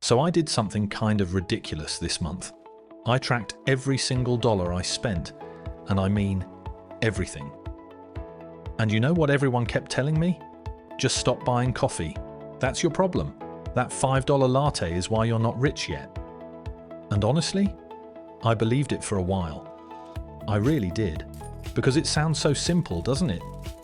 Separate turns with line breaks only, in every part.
So I did something kind of ridiculous this month. I tracked every single dollar I spent, and I mean everything. And you know what everyone kept telling me? Just stop buying coffee. That's your problem. That $5 latte is why you're not rich yet. And honestly, I believed it for a while. I really did. Because it sounds so simple, doesn't it?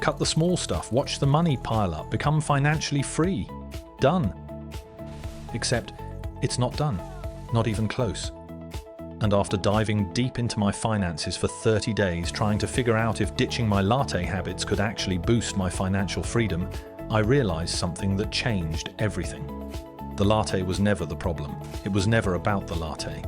Cut the small stuff, watch the money pile up, become financially free. Done. Except, it's not done. Not even close. And after diving deep into my finances for 30 days, trying to figure out if ditching my latte habits could actually boost my financial freedom, I realized something that changed everything. The latte was never the problem. It was never about the latte.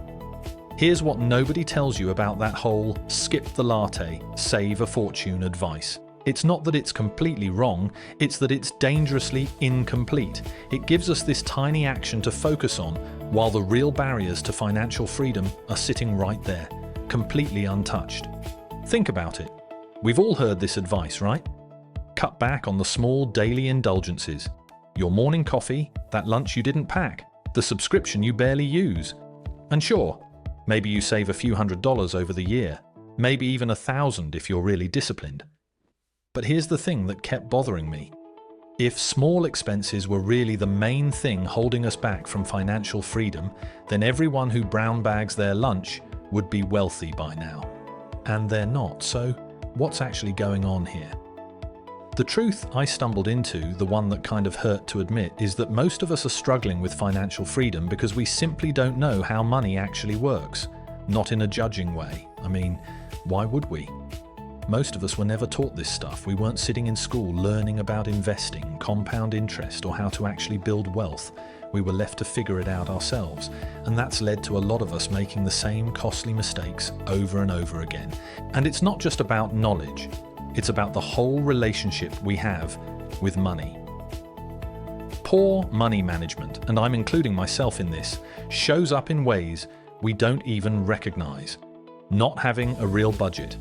Here's what nobody tells you about that whole skip the latte, save a fortune advice. It's not that it's completely wrong, it's that it's dangerously incomplete. It gives us this tiny action to focus on, while the real barriers to financial freedom are sitting right there, completely untouched. Think about it. We've all heard this advice, right? Cut back on the small daily indulgences. Your morning coffee, that lunch you didn't pack, the subscription you barely use. And sure, maybe you save a few $100s over the year, maybe even $1,000 if you're really disciplined. But here's the thing that kept bothering me. If small expenses were really the main thing holding us back from financial freedom, then everyone who brown bags their lunch would be wealthy by now. And they're not, so what's actually going on here? The truth I stumbled into, the one that kind of hurt to admit, is that most of us are struggling with financial freedom because we simply don't know how money actually works. Not in a judging way. I mean, why would we? Most of us were never taught this stuff. We weren't sitting in school learning about investing, compound interest, or how to actually build wealth. We were left to figure it out ourselves. And that's led to a lot of us making the same costly mistakes over and over again. And it's not just about knowledge. It's about the whole relationship we have with money. Poor money management, and I'm including myself in this, shows up in ways we don't even recognize. Not having a real budget.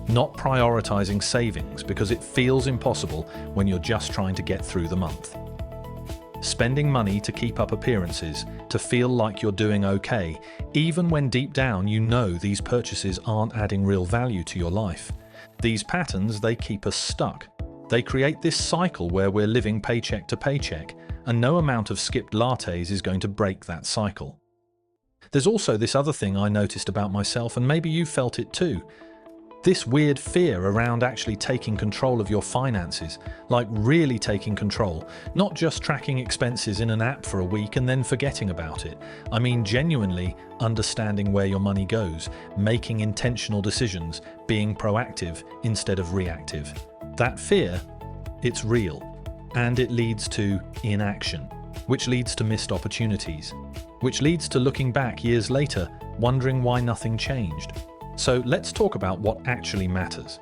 Not prioritizing savings because it feels impossible when you're just trying to get through the month. Spending money to keep up appearances, to feel like you're doing okay, even when deep down you know these purchases aren't adding real value to your life. These patterns, they keep us stuck. They create this cycle where we're living paycheck to paycheck, and no amount of skipped lattes is going to break that cycle. There's also this other thing I noticed about myself, and maybe you felt it too. This weird fear around actually taking control of your finances, like really taking control, not just tracking expenses in an app for a week and then forgetting about it. I mean genuinely understanding where your money goes, making intentional decisions, being proactive instead of reactive. That fear, it's real, and it leads to inaction, which leads to missed opportunities, which leads to looking back years later, wondering why nothing changed. So let's talk about what actually matters.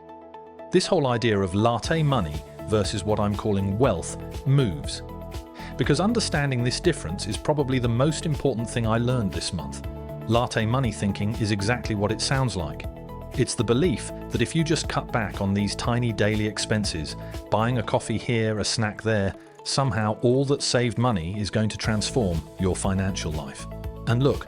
This whole idea of latte money versus what I'm calling wealth moves. Because understanding this difference is probably the most important thing I learned this month. Latte money thinking is exactly what it sounds like. It's the belief that if you just cut back on these tiny daily expenses, buying a coffee here, a snack there, somehow all that saved money is going to transform your financial life. And look,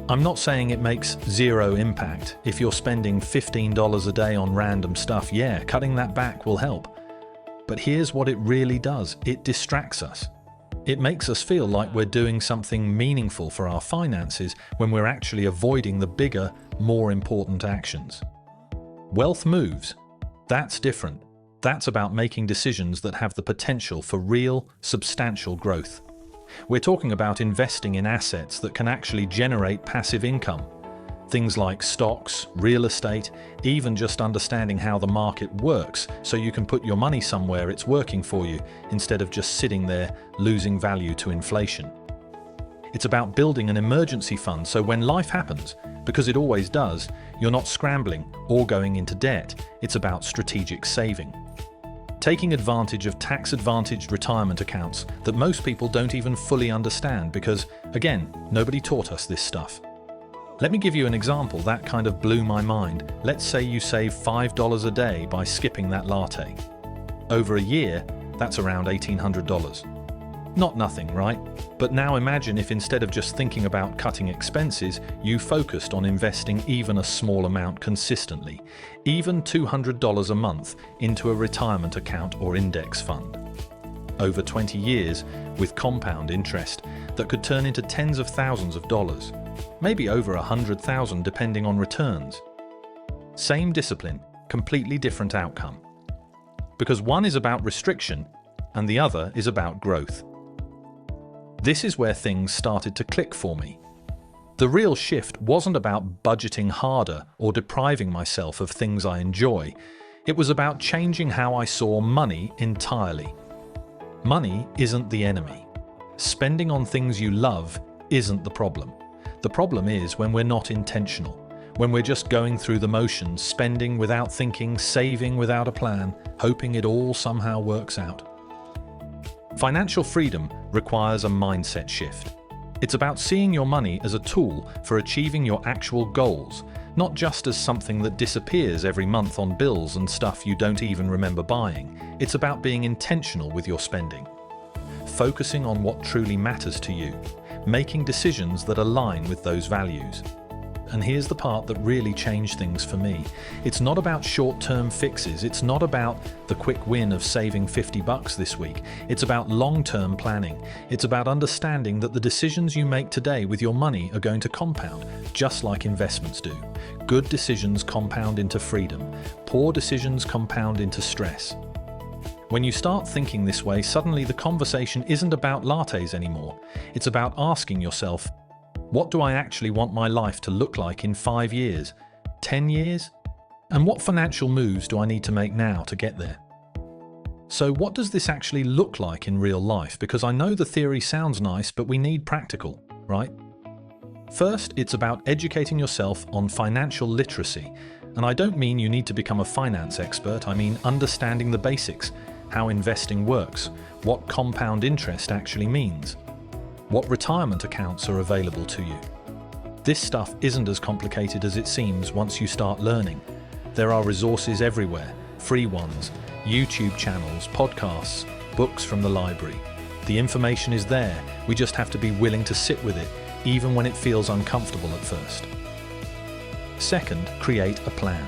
I'm not saying it makes zero impact. If you're spending $15 a day on random stuff, yeah, cutting that back will help. But here's what it really does. It distracts us. It makes us feel like we're doing something meaningful for our finances when we're actually avoiding the bigger, more important actions. Wealth moves. That's different. That's about making decisions that have the potential for real, substantial growth. We're talking about investing in assets that can actually generate passive income. Things like stocks, real estate, even just understanding how the market works so you can put your money somewhere it's working for you instead of just sitting there losing value to inflation. It's about building an emergency fund so when life happens, because it always does, you're not scrambling or going into debt. It's about strategic saving. Taking advantage of tax-advantaged retirement accounts that most people don't even fully understand because, again, nobody taught us this stuff. Let me give you an example that kind of blew my mind. Let's say you save $5 a day by skipping that latte. Over a year, that's around $1,800. Not nothing, right? But now imagine if instead of just thinking about cutting expenses, you focused on investing even a small amount consistently, even $200 a month into a retirement account or index fund. Over 20 years, with compound interest that could turn into tens of thousands of dollars, maybe over 100,000 depending on returns. Same discipline, completely different outcome. Because one is about restriction and the other is about growth. This is where things started to click for me. The real shift wasn't about budgeting harder or depriving myself of things I enjoy. It was about changing how I saw money entirely. Money isn't the enemy. Spending on things you love isn't the problem. The problem is when we're not intentional, when we're just going through the motions, spending without thinking, saving without a plan, hoping it all somehow works out. Financial freedom requires a mindset shift. It's about seeing your money as a tool for achieving your actual goals, not just as something that disappears every month on bills and stuff you don't even remember buying. It's about being intentional with your spending, focusing on what truly matters to you, making decisions that align with those values. And here's the part that really changed things for me. It's not about short-term fixes. It's not about the quick win of saving $50 this week. It's about long-term planning. It's about understanding that the decisions you make today with your money are going to compound, just like investments do. Good decisions compound into freedom. Poor decisions compound into stress. When you start thinking this way, suddenly the conversation isn't about lattes anymore. It's about asking yourself, what do I actually want my life to look like in 5 years, 10 years? And what financial moves do I need to make now to get there? So what does this actually look like in real life? Because I know the theory sounds nice, but we need practical, right? First, it's about educating yourself on financial literacy. And I don't mean you need to become a finance expert. I mean understanding the basics, how investing works, what compound interest actually means, what retirement accounts are available to you. This stuff isn't as complicated as it seems once you start learning. There are resources everywhere, free ones, YouTube channels, podcasts, books from the library. The information is there, we just have to be willing to sit with it, even when it feels uncomfortable at first. Second, create a plan.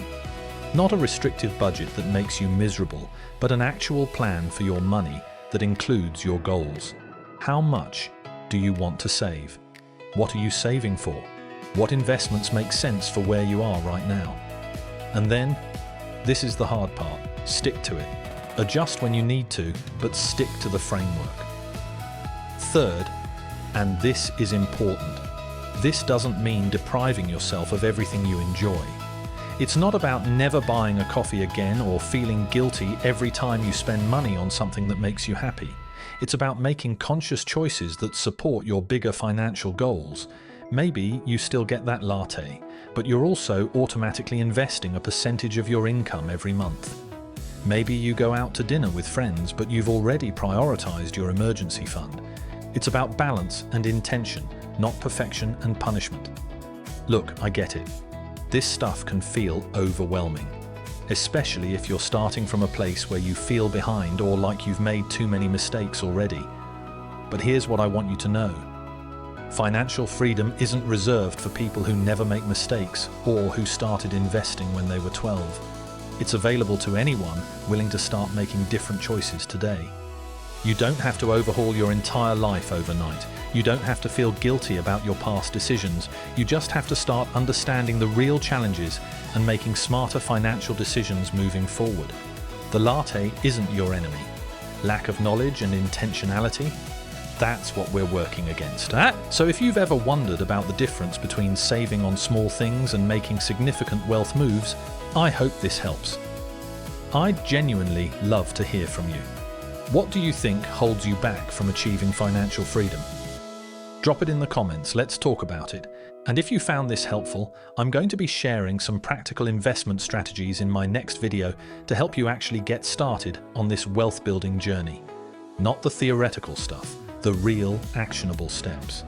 Not a restrictive budget that makes you miserable, but an actual plan for your money that includes your goals. How much do you want to save? What are you saving for? What investments make sense for where you are right now? And then, this is the hard part, stick to it. Adjust when you need to, but stick to the framework. Third, and this is important, this doesn't mean depriving yourself of everything you enjoy. It's not about never buying a coffee again or feeling guilty every time you spend money on something that makes you happy. It's about making conscious choices that support your bigger financial goals. Maybe you still get that latte, but you're also automatically investing a percentage of your income every month. Maybe you go out to dinner with friends, but you've already prioritized your emergency fund. It's about balance and intention, not perfection and punishment. Look, I get it. This stuff can feel overwhelming, especially if you're starting from a place where you feel behind or like you've made too many mistakes already. But here's what I want you to know. Financial freedom isn't reserved for people who never make mistakes or who started investing when they were 12. It's available to anyone willing to start making different choices today. You don't have to overhaul your entire life overnight. You don't have to feel guilty about your past decisions. You just have to start understanding the real challenges and making smarter financial decisions moving forward. The latte isn't your enemy. Lack of knowledge and intentionality, that's what we're working against. So if you've ever wondered about the difference between saving on small things and making significant wealth moves, I hope this helps. I'd genuinely love to hear from you. What do you think holds you back from achieving financial freedom? Drop it in the comments, let's talk about it. And if you found this helpful, I'm going to be sharing some practical investment strategies in my next video to help you actually get started on this wealth building journey. Not the theoretical stuff, the real actionable steps.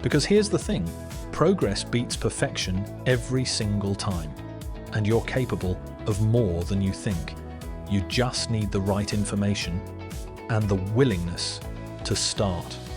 Because here's the thing, progress beats perfection every single time. And you're capable of more than you think. You just need the right information and the willingness to start.